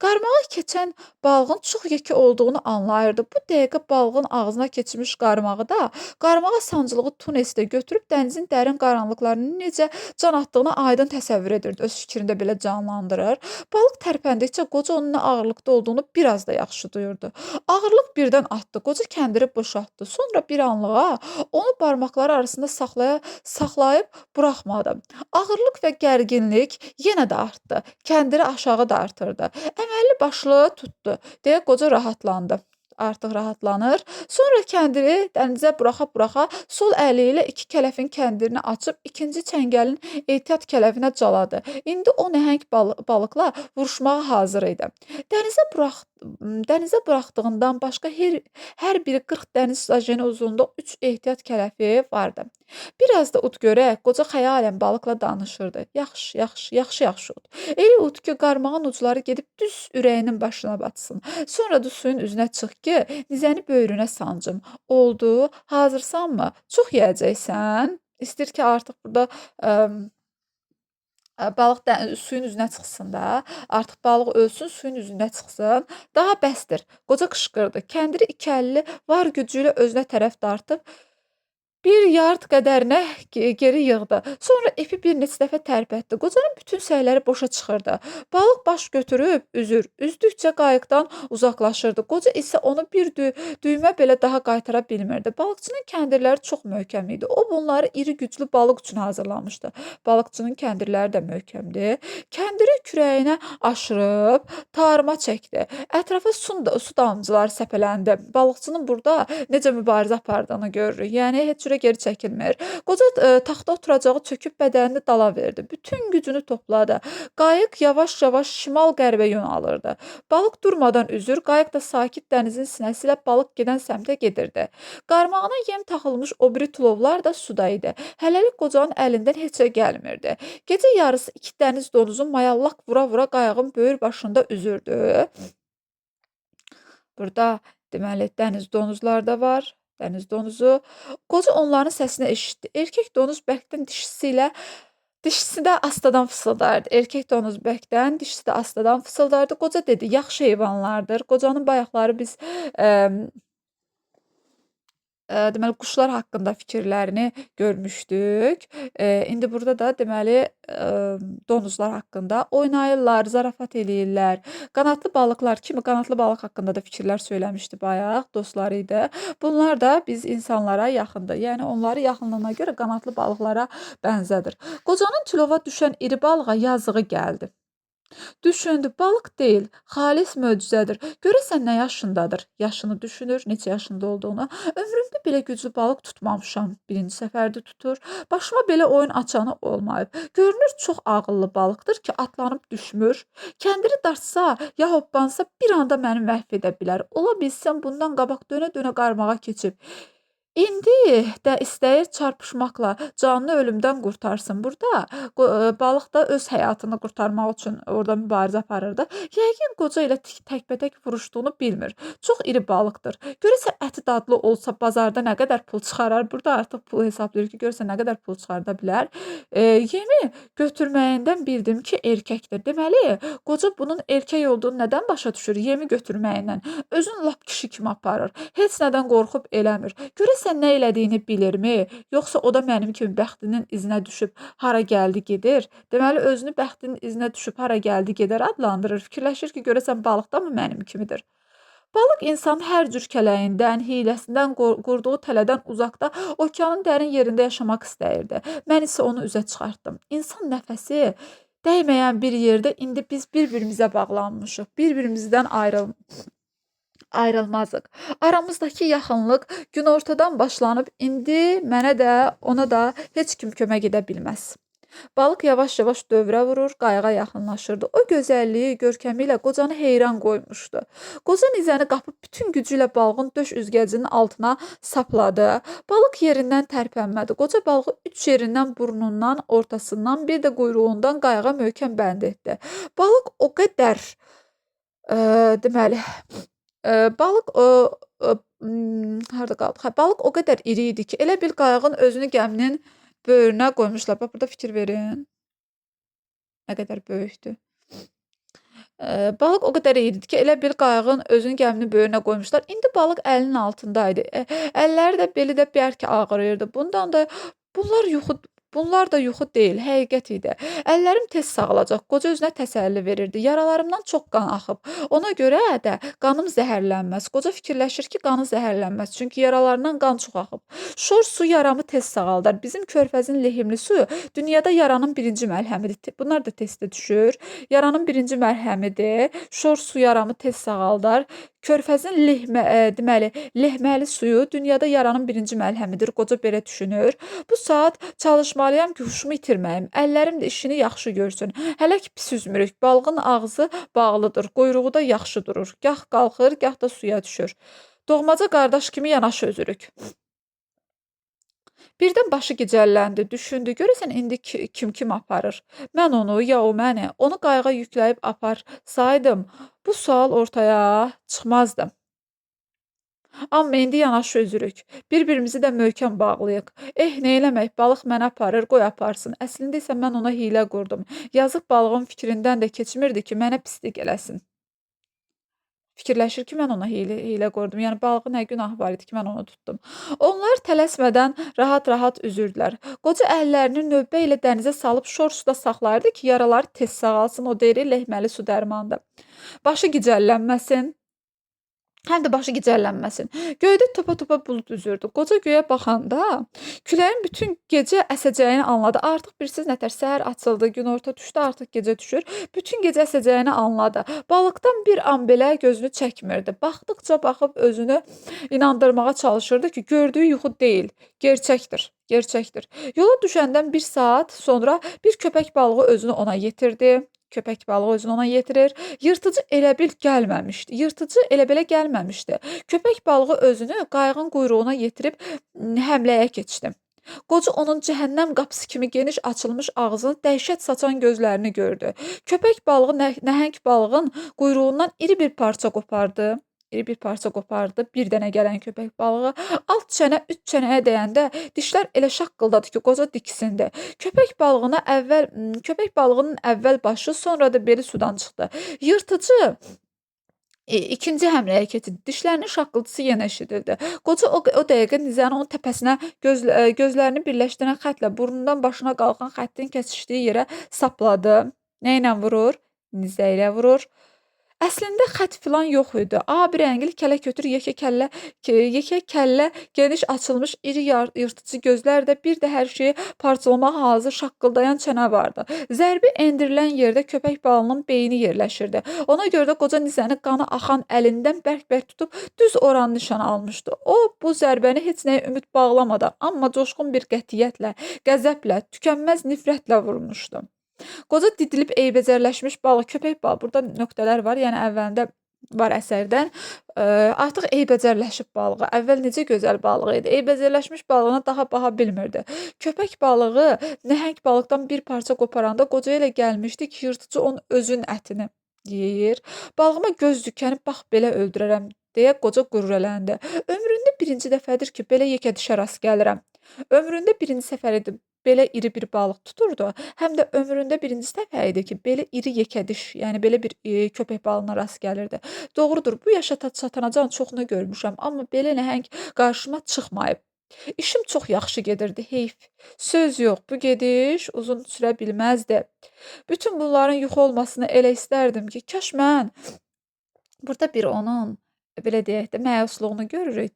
Qarmağa keçən balığın çox yekə olduğunu anlayırdı. Bu dəqiqə balığın ağzına keçmiş qarmağı da, qarmağa sancılı tunesdə götürüb dənizin dərin qaranlıqlarını necə can atdığını aydın təsəvvür edirdi. Öz fikrində belə canlandırır. Balıq tərpəndikcə qoca onun nə ağırlıqda olduğunu biraz da yaxşı duyurdu. Ağırlıq birdən artdı. Qoca kəndiri boşaltdı. Sonra bir anlığa onu barmaqları arasında saxlayıb buraxmadı. Ağırlıq və gərginlik yenə də artdı. Kəndiri aşağı dartırdı. Əməlli başlı tutdu, deyə qoca rahatlandı. Artıq rahatlanır. Sonra kəndiri dənizə buraxa-buraxa sol əli ilə iki kələfin kəndirini açıb ikinci çəngəlin ehtiyat kələfinə caladı. İndi o nəhəng balıqla vuruşmağa hazır idi. Dənizə buraxdığından başqa hər biri 40 dəniz sajeni uzunluğunda 3 ehtiyat kələfi vardı. Biraz da ud görək, qoca xəyalən balıqla danışırdı. Yaxşı ud. Elə ud ki, qarmağın ucları gedib düz ürəyinin başına batsın. Sonra da suyun üzünə çıx ki, nizəni böyrünə sancım. Oldu, hazırsanmı? Çox yeyəcəksən. İstəyir ki, artıq burada balıq suyun üzünə çıxsın da. Artıq balıq ölsün, suyun üzünə çıxsın. Daha bəsdir. Qoca qışqırdı. Kəndiri iki əlli var gücü ilə özünə tərəf dartıb bir yard qədərinə geri yığdı. Sonra ipi bir neçə dəfə tərpətdi. Qocanın bütün səyləri boşa çıxırdı. Balıq baş götürüb üzür. Üzdükcə qayıqdan uzaqlaşırdı. Qoca isə onu bir düymə belə daha qaytara bilmirdi. Balıqçının kəndirləri çox möhkəm idi. O bunları iri güclü balıq üçün hazırlamışdı. Balıqçının kəndirləri də möhkəmdir. Kəndiri kürəyinə aşırıb tarıma çəkdi. Ətrafa su damcıları səpələndi. Balıqçının burada necə mübarizə apardığını görürük. Yəni heç cürə geri çəkilmir. Qoca taxta oturacağı çöküb bədənini dala verdi. Bütün gücünü topladı. Qayıq yavaş-yavaş şimal-qərbə yön alırdı. Balıq durmadan üzür, qayıq da sakit dənizin sinəsi ilə balıq gedən səmtə gedirdi. Qarmağına yem taxılmış o biri tilovlar da suda idi. Hələlik qocanın əlindən heç nə gəlmirdi. Gecə yarısı iki dəniz donuzu mayallaq vura-vura qayığın böyür başında üzürdü. Burada deməli dəniz donuzlar da var. Dəniz donuzu. Qoca onların səsini eşitdi. Erkək donuz bərkdən dişisi də astadan fısıldardı. Erkək donuz bərkdən, dişisi də astadan fısıldardı. Qoca dedi, yaxşı heyvanlardır. Qocanın bayaqları biz deməli quşlar haqqında fikirlərini görmüşdük. İndi burada da deməli donuzlar haqqında oynayırlar, zarafat eləyirlər. Qanadlı balıqlar kimi qanadlı balıq haqqında da fikirlər söyləmişdi bayaq, dostları idi. Bunlar da biz insanlara yaxındır. Yəni onları yaxınlığına görə qanadlı balıqlara bənzədir. Qocanın tilova düşən iri balığa yazığı gəldi. Düşündü, balıq deyil, xalis möcüzədir. Görəsən nə yaşındadır? Yaşını düşünür, neçə yaşında olduğunu. Ömrümdə belə güclü balıq tutmamışam. Birinci səfərdə tutur. Başıma belə oyun açanı olmayıb. Görünür, çox ağıllı balıqdır ki, atlanıb düşmür. Kəndiri dartsa, ya hoppansa bir anda məni məhv edə bilər. Ola bilsən bundan qabaq dönə-dönə qarmağa keçib. İndi də istəyir çarpışmaqla canını ölümdən qurtarsın. Burada balıq da öz həyatını qurtarmaq üçün orada mübarizə aparırdı. Yəqin qoca ilə təkbətək vuruşduğunu bilmir. Çox iri balıqdır. Görəsən əti dadlı olsa bazarda nə qədər pul çıxarar? Burada artıq pul hesablayır ki, görəsən nə qədər pul çıxarda bilər. Yemi götürməyindən bildim ki, erkəkdir. Deməli, qoca bunun erkək olduğunu nədən başa düşür? Yemi götürməyindən. Özünü lap kişi kimi aparır. Heç nədən qorxub eləmir. Görəsən nə elədiyini bilirmi? Yoxsa o da mənim kimi bəxtinin izinə düşüb hara gəldi gedir? Deməli, özünü bəxtinin izinə düşüb hara gəldi gedər adlandırır. Fikirləşir ki, görəsən balıq da mı mənim kimidir? Balıq insanın hər cür kələyindən, hiyləsindən, qurduğu tələdən uzaqda, okeanın dərin yerində yaşamaq istəyirdi. Mən isə onu üzə çıxartdım. İnsan nəfəsi dəyməyən bir yerdə indi biz bir-birimizə bağlanmışıq. Bir-birimizdən ayrılmazıq. Aramızdakı yaxınlıq günortadan başlanıb indi mənə də, ona da heç kim kömək edə bilməz. Balıq yavaş-yavaş dövrə vurur, qayığa yaxınlaşırdı. O gözəlliyi, görkəmi ilə qocanı heyran qoymuşdu. Qoca nizəni qapıb bütün gücü ilə balığın döş üzgəcinin altına sapladı. Balıq yerindən tərpənmədi. Qoca balığı üç yerindən, burnundan, ortasından, bir də quyruğundan qayığa möhkəm bənd etdi. Balıq o qədər deməli, balıq harda qaldıq? Hə, balıq o qədər iri idi ki, elə bil qayığın özünü gəminin böyrünə qoymuşlar. Bax, burada fikir verin. Nə qədər böyükdür. Balıq o qədər iri idi ki, elə bil qayığın özünü gəminin böyrünə qoymuşlar. İndi balıq əlinin altındaydı. Əlləri də, beli də bərk ağrıyırdı. Bunlar da yuxu deyil, həqiqət idi. Əllərim tez sağalacaq. Qoca özünə təsəlli verirdi. Yaralarımdan çox qan axıb. Ona görə də qanım zəhərlənməz. Qoca fikirləşir ki, qanı zəhərlənməz. Çünki yaralarından qan çox axıb. Şor su yaramı tez sağaldar. Bizim körfəzin lehimli suyu dünyada yaranın birinci məlhəmidir. Bunlar da testdə düşür. Yaranın birinci məlhəmidir. Şor su yaramı tez sağaldar. Körfəzin deməli, lehməli suyu dünyada yaranın birinci məlhəmidir. Qoca belə düşünür. Bu saat çalışmalıyam ki, huşumu itirməyim. Əllərim də işini yaxşı görsün. Hələ ki pis üzmürük. Balığın ağzı bağlıdır. Quyruğu da yaxşı durur. Gah qalxır, gah da suya düşür. Doğmaca qardaş kimi yanaşı özürük. Birdən başı gicəlləndi, düşündü. Görəsən indi kim aparır? Mən onu, ya o məni? Onu qayığa yükləyib aparsaydım, bu sual ortaya çıxmazdı. Amma indi yanaşı üzürük. Bir-birimizi də möhkəm bağlayıq. Neyləmək, balıq məni aparır, qoy aparsın. Əslində isə mən ona hiylə qurdum. Yazıq balığın fikrindən də keçmirdi ki, mənə pislik eləsin. Fikirləşir ki, mən ona hiylə qurdum. Yəni balığı nə günahı var idi ki, mən onu tutdum. Onlar tələsmədən rahat-rahat üzürdülər. Qoca əllərini növbə ilə dənizə salıb şor suda saxlayırdı ki, yaraları tez sağalsın. O deyir, lehməli su dərmandır. Başı gicəllənməsin. Həm də başı gicəllənməsin. Göydə topa-topa bulud üzürdü. Qoca göyə baxanda küləyin bütün gecə əsəcəyini anladı. Artıq bilirsiz nətər səhər açıldı, günorta düşdü, artıq gecə düşür. Bütün gecə əsəcəyini anladı. Balıqdan bir an belə gözünü çəkmirdi. Baxdıqca baxıb özünü inandırmağa çalışırdı ki, gördüyü yuxu deyil, gerçəkdir. Gerçəkdir. Yola düşəndən bir saat sonra bir köpək balığı özünü ona yetirdi. Köpək balığı özünü ona yetirir. Yırtıcı elə belə gəlməmişdi. Köpək balığı özünü qayığın quyruğuna yetirib həmləyə keçdi. Qoca onun cəhənnəm qapısı kimi geniş açılmış ağzını, dəhşət saçan gözlərini gördü. Köpək balığı nəhəng balığın quyruğundan iri bir parça qopardı. Bir dənə gələn köpək balığı alt çənə üç çənəyə dəyəndə dişlər elə şaqqıldadı ki, qoca diksindi. Köpək balığının əvvəl başı, sonra da beli sudan çıxdı. Yırtıcı ikinci həmləyə keçdi. Dişlərinin şaqqıltısı yenə eşidildi. Qoca o dəqiqə nizəni onun təpəsinə gözlərini birləşdirən xətlə burnundan başına qalxan xəttin kəsişdiyi yerə sapladı. Nə ilə vurur? Nizə ilə vurur. Əslində xətt filan yox idi. Abi rəngli kələ-kötür yekə kəllə, geniş açılmış iri yırtıcı gözlər də, bir də hər şeyi parçalamağa hazır şaqqıldayan çənə vardı. Zərbi endirilən yerdə köpək balığının beyni yerləşirdi. Ona görə də qoca nizəni qanı axan əlindən bərk-bərk tutub düz oranı nişan almışdı. O, bu zərbəni heç nəyə ümid bağlamadan, amma coşqun bir qətiyyətlə, qəzəblə, tükənməz nifrətlə vurmuşdu. Qoca didilib eybəcərləşmiş balıq, köpək balığı, burada nöqtələr var, yəni əvvəlində var əsərdən. Artıq eybəcərləşib balığı. Əvvəl necə gözəl balıq idi. Eybəcərləşmiş balığına daha baha bilmirdi. Köpək balığı nəhəng balıqdan bir parça qoparanda qoca elə gəlmişdi ki, yırtıcı onun özünün ətini yeyir. Balığıma göz dükənib bax belə öldürərəm deyə qoca qürrələndi. Ömründə birinci dəfədir ki, belə yekədişə rast gəlirəm. Ömründə birinci səfər idi belə iri bir balıq tuturdu. Həm də ömründə birinci dəfə idi ki, belə iri yekədiş, yəni belə bir köpək balığına rast gəlirdi. Doğrudur, bu yaşa çatanacan çoxunu görmüşəm, amma belə nəhəng qarşıma çıxmayıb. İşim çox yaxşı gedirdi, heyf. Söz yox, bu gediş uzun sürə bilməzdi. Bütün bunların yuxu olmasını elə istərdim ki, kaş mən burada bir onun belə deyək də, məyusluğunu görürük,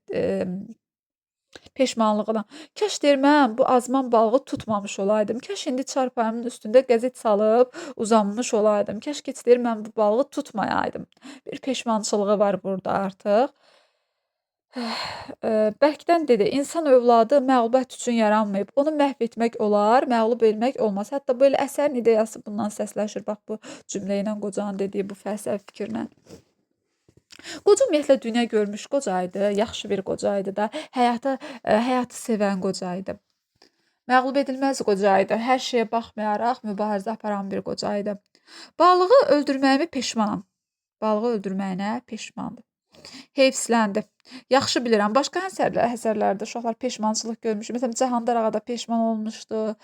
peşmanlığına. Kaş deyir mən bu azman balığı tutmamış olaydım. Kaş indi çarpayımın üstündə qəzet salıb uzanmış olaydım. Kaş heç deyir mən bu balığı tutmayaydım. Bir peşmançılığı var burada artıq. Bərkdən dedi, insan övladı məğlubiyyət üçün yaranmayıb. Onu məhv etmək olar, məğlub etmək olmaz. Hətta belə əsərin ideyası bundan səsləşir. Bax bu cümlə ilə qocanın dediyi bu fəlsəfi fikirlə. Qoca ümumiyyətlə dünya görmüş qoca idi, yaxşı bir qoca idi da, həyatı sevən qoca idi. Məğlub edilməz qoca idi. Hər şeyə baxmayaraq mübarizə aparan bir qoca idi. Balığı öldürməyimə peşmanam. Balığı öldürməyinə peşmandır. Heyfsləndi. Yaxşı bilirəm. Başqa əsərlərdə uşaqlar peşmançılıq görmüşük. Məsələn, Cahandar ağa da peşman olmuşdu.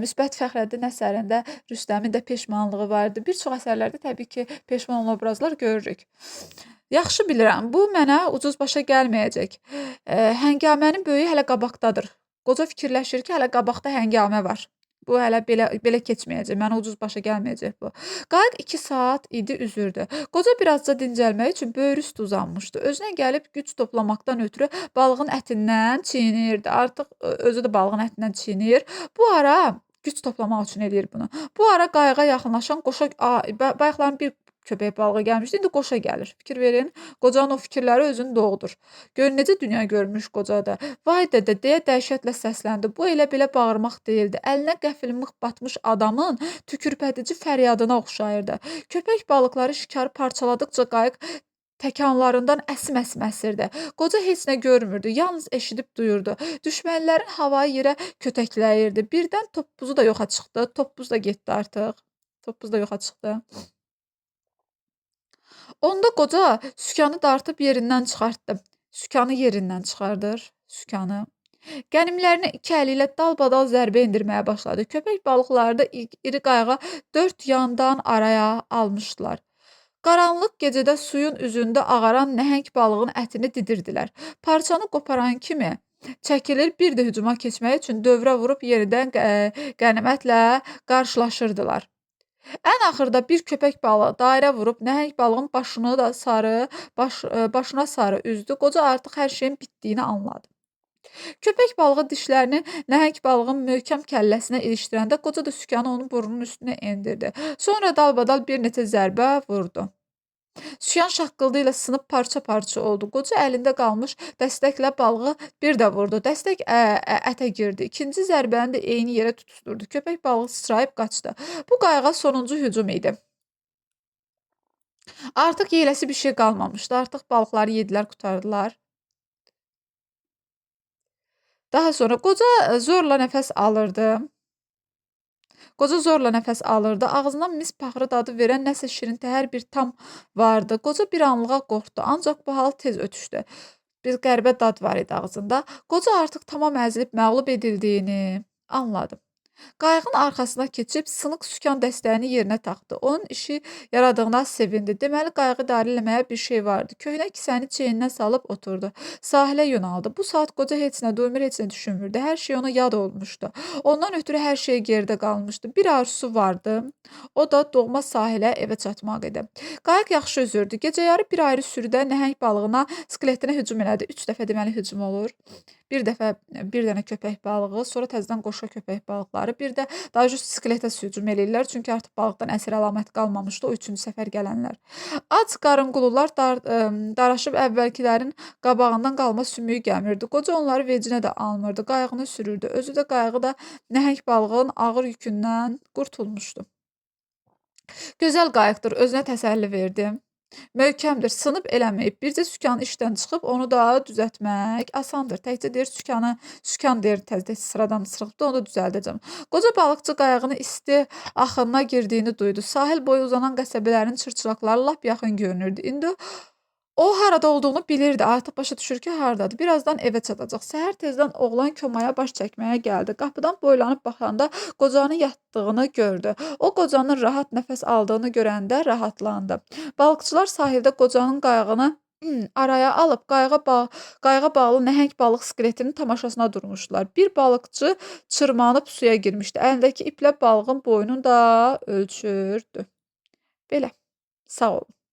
Müsbət Fəxrəddin əsərində Rüstəmin də peşmanlığı vardı. Bir çox əsərlərdə təbii ki, peşman olan obrazlar görürük. Yaxşı bilirəm, bu mənə ucuz başa gəlməyəcək. Həngamənin böyüyü hələ qabaqdadır. Qoca fikirləşir ki, hələ qabaqda həngamə var. Bu hələ belə keçməyəcək. Mənə ucuz başa gəlməyəcək bu. Qayıq 2 saat idi üzürdü. Qoca birazca dincəlmək üçün böyrü üstə uzanmışdı. Özünə gəlib güc toplamaqdan ötürü balığın ətindən çiynirdi. Artıq özü də balığın ətindən çiynir. Bu ara güc toplamaq üçün eləyir bunu. Bu ara qayığa yaxınlaşan bayaqların bir köpək balığı gəlmişdi. İndi qoşa gəlir. Fikir verin. Qocanın o fikirləri özünü doğdur. Görün necə dünya görmüş qocada. Vay dədə deyə dəhşətlə səsləndi. Bu elə belə bağırmaq deyildi. Əlinə qəfil mıx batmış adamın tükürpədici fəryadına oxşayırdı. Köpək balıqları şikarı parçaladıqca qayıq təkanlarından əsim-əsim əsirdi. Qoca heç nə görmürdü, yalnız eşidib duyurdu. Düşmənlərin havayı yerə kötəkləyirdi. Birdən toppuzu da yoxa çıxdı. Toppuz da getdi artıq. Toppuz da yoxa çıxdı. Onda qoca sükanı dartıb yerindən çıxartdı. Sükanı yerindən çıxardır. Sükanı. Qənimlərini 2 əli ilə dalbadal zərbə endirməyə başladı. Köpək balıqları da iri qayığa 4 yandan araya almışdılar. Qaranlıq gecədə suyun üzündə ağaran nəhəng balığın ətini didirdilər. Parçanı qoparan kimi çəkilir, bir də hücuma keçmək üçün dövrə vurub yeridən qənimətlə qarşılaşırdılar. Ən axırda bir köpək balığı dairə vurub nəhəng balığın başına sarı üzdü. Qoca artıq hər şeyin bitdiyini anladı. Köpək balığı dişlərini nəhəng balığın möhkəm kəlləsinə ilişdirəndə qoca da sükanı onun burnunun üstünə endirdi. Sonra dalbadal bir neçə zərbə vurdu. Sükan şaqqıltı ilə sınıb parça-parça oldu. Qoca əlində qalmış dəstəklə balığı bir də vurdu. Dəstək ətə girdi. İkinci zərbəni də eyni yerə tutuşdurdu. Köpək balığı sıçrayıb qaçdı. Bu qayığa sonuncu hücum idi. Artıq yeyiləsi bir şey qalmamışdı. Artıq balıqları yedilər, qurtardılar. Daha sonra qoca zorla nəfəs alırdı. Qoca zorla nəfəs alırdı. Ağzından mis paxırı dadı verən nəsə şirintəhər bir tam vardı. Qoca bir anlığa qorxdu, ancaq bu hal tez ötüşdü. Bir qəribə dad var idi ağzında. Qoca artıq tamam əzilib məğlub edildiyini anladı. Qayığın arxasına keçib sınıq sükan dəstəyini yerinə taxdı. Onun işi yaradığına sevindi. Deməli qayığı idarə eləməyə bir şey vardı. Köhnə kisəni çiyninə salıb oturdu. Sahilə yönəldi. Bu saat qoca heç nə duymur, heç nə düşünmürdü. Hər şey ona yad olmuşdu. Ondan ötürü hər şey geridə qalmışdı. Bir arzusu vardı. O da doğma sahilə evə çatmaq idi. Qayıq yaxşı üzürdü. Gecə yarı bir ayrı sürüdə nəhəng balığına, skeletinə hücum elədi. 3 dəfə deməli hücum olur. Bir dəfə bir dənə köpək balığı, sonra təzədən qoşa köpək balıqları, bir də daha doğrusu skeletə hücum eləyirlər. Çünki artıq balıqdan əsər əlamət qalmamışdı o 3-cü səfər gələnlər. Ac qarınqulular daraşıb əvvəlkilərin qabağından qalma sümüyü gəmirdi. Qoca onları vecinə də almırdı, qayığını sürürdü. Özü də qayığı da nəhəng balığın ağır yükündən qurtulmuşdu. Gözəl qayıqdır, özünə təsəlli verdi. Möhkəmdir, sınıb eləməyib. Bircə sükan işdən çıxıb onu da düzəltmək asandır. Təkcə deyir sükan deyir təzə sıradan sırıqdı, onu da düzəldəcəm. Qoca balıqçı qayığını isti axınına girdiyini duydu. Sahil boyu uzanan qəsəbələrin çırçıraqları lap yaxın görünürdü. İndi o harada olduğunu bilirdi. Artıq başa düşür ki, hardadır. Birazdan evə çatacaq. Səhər tezdən oğlan komaya baş çəkməyə gəldi. Qapıdan boylanıb baxanda qocanın yatdığını gördü. O qocanın rahat nəfəs aldığını görəndə rahatlandı. Balıqçılar sahildə qocanın qayığını araya alıb qayığa bağlı nəhəng balıq skeletinin tamaşasına durmuşdular. Bir balıqçı çırmanıb suya girmişdi. Əlindəki iplə balığın boynunu da ölçürdü. Belə. Sağ olun.